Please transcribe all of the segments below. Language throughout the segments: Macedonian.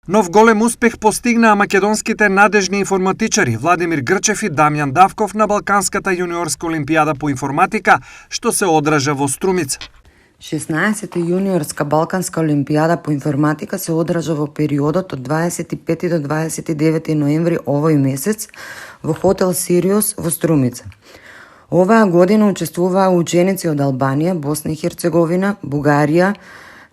Нов голем успех постигнаа македонските надежни информатичари Владимир Грчев и Дамјан Давков на Балканската јуниорска олимпијада по информатика, што се одржа во Струмица. 16-та јуниорска Балканска олимпијада по информатика се одржа во периодот од 25 до 29 ноември овој месец во хотел Сириус во Струмица. Оваа година учествуваа ученици од Албанија, Босна и Херцеговина, Бугарија,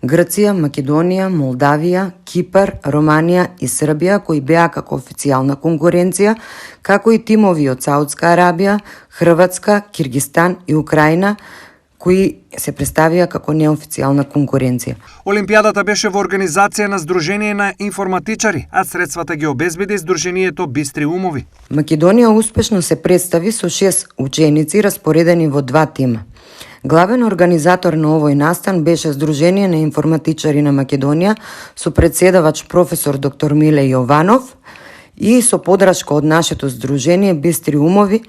Грција, Македонија, Молдавија, Кипар, Романија и Србија, кои беа како официјална конкуренција, како и тимови од Саудска Арабија, Хрватска, Киргистан и Украина, кои се представија како неофицијална конкуренција. Олимпијадата беше во организација на Сдружение на информатичари, а средствата ги обезбеди Сдруженијето Бистри умови. Македонија успешно се представи со 6 ученици распоредени во 2 тима. Главен организатор на овој настан беше Сдружение на информатичари на Македонија со председавач професор доктор Миле Јованов и со подршка од нашето Сдружение Бистри умови,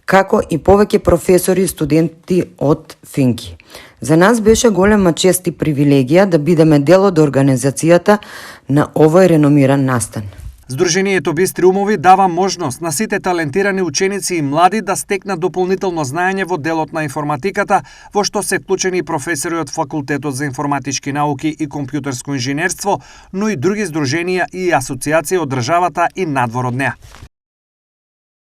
како и повеќе професори и студенти од Финки. За нас беше голема чест и привилегија да бидеме дел од организацијата на овој реномиран настан. Сдруженијето Бистри умови дава можност на сите талентирани ученици и млади да стекнат дополнително знаење во делот на информатиката, во што се вклучени и професори од Факултетот за информатички науки и компјутерско инженерство, но и други здруженија и асоциации од државата и надвор од неа.